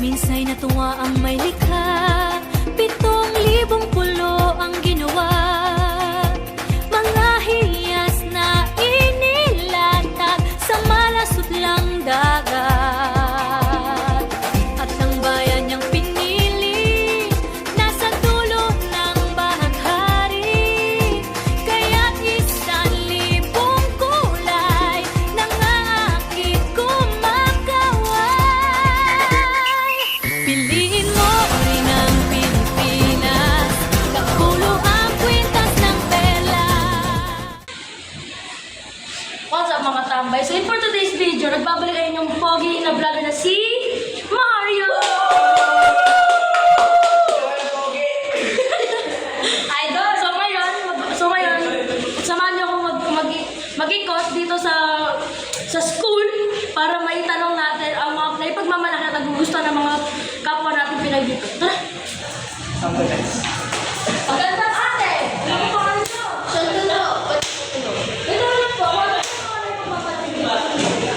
Minsa'y natuwa ang may likha, 7,000 pulo ang ginawa. Mga hiyas na inilatag sa malasutlang dagat. At ang bayan niyang pinili, nasa dulo ng bahaghari. Kaya't 1,000 kulay nangaakit kumakaway. Piliin mo rin ang Pilipinas, kapulo ang kwintas ng tela. What's up mga tambay? So for today's video, nagbabalik kayo yung pogi na vlogger na si Mario! Idol! So ngayon, samahan niyo akong mag-ikot dito sa school para maitanong natin ang mga naipagmamalaki at nagugustuhan ng mga kapwa natin Pinay dito. Tara! Magandang ate! Ano po kayo nyo? Sandalo! Ito lang po, ano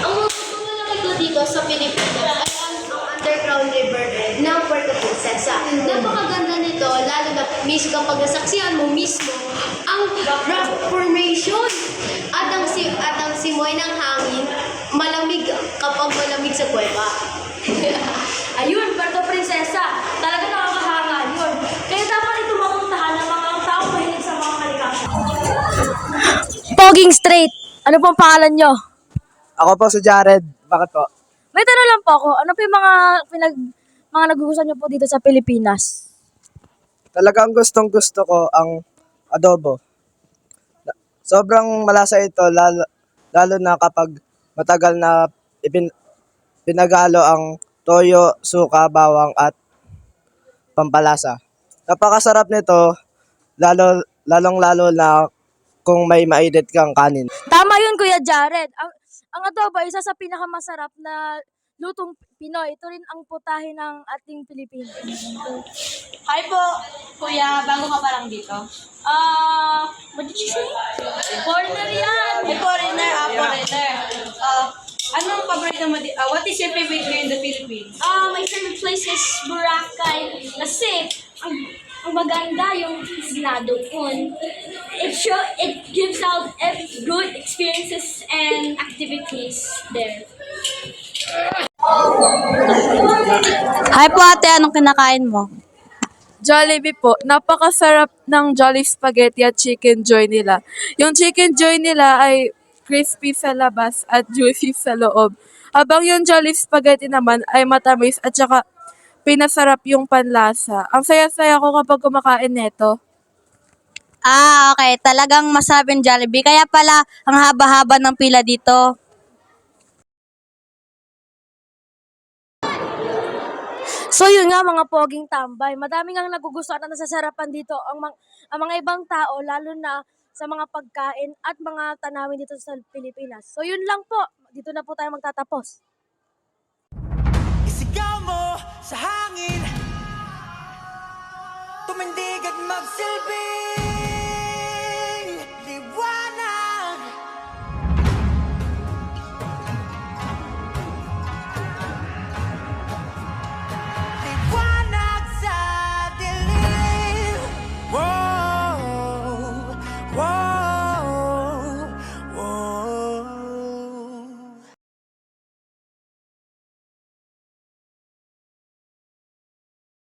Ang mga ko dito sa Pilipinas ay ang underground river ng Puerto Princesa. Napakaganda nito, lalo na kapag nasaksihan mo mismo ang rock formation at ang simoy ng hangin, malamig kapag malamig sa kuweba. Ayun, Puerto Princesa. Talaga nakakahanga yun. Kaya dapat ito mapuntahan ng mga tao mahilig sa mga kalikasan. Poging Straight. Ano pong pangalan nyo? Ako po si Jared. Bakit po? May tanong lang po ako. Ano po yung mga nagugustuhan nyo po dito sa Pilipinas? Talagang gustong-gusto ko ang adobo. Sobrang malasa ito, lalo na kapag matagal na pinagalo ang toyo, suka, bawang at pampalasa. Napakasarap nito, lalong-lalo na kung may mainit kang kanin. Tama yun, Kuya Jared. Ang adobo ay isa sa pinakamasarap na lutong Pinoy. Ito rin ang putahe ng ating Pilipino. Hi po, kuya. Bago ka pa lang dito. What did you say? Foreigner yan! Foreigner. Anong paborito mo dito? What is your favorite here in the Philippines? My favorite place is Boracay. Kasi, ang maganda yung sinado dun. It gives out good experiences and activities there. Hi po ate, anong kinakain mo? Jollibee po. Napakasarap ng Jolly Spaghetti at Chicken Joy nila. Yung Chicken Joy nila ay crispy sa labas at juicy sa loob. Habang yung Jolly Spaghetti naman ay matamis at saka pinasarap yung panlasa. Ang saya-saya ko kapag kumakain neto. Okay. Talagang masarap yung Jollibee. Kaya pala, ang haba-haba ng pila dito. So yun nga mga poging tambay, madami nga nagugustuhan at nasasarapan dito ang mga ibang tao, lalo na sa mga pagkain at mga tanawin dito sa Pilipinas. So yun lang po, dito na po tayo magtatapos. Isigaw mo sa hangin, tumindig at magsilbi.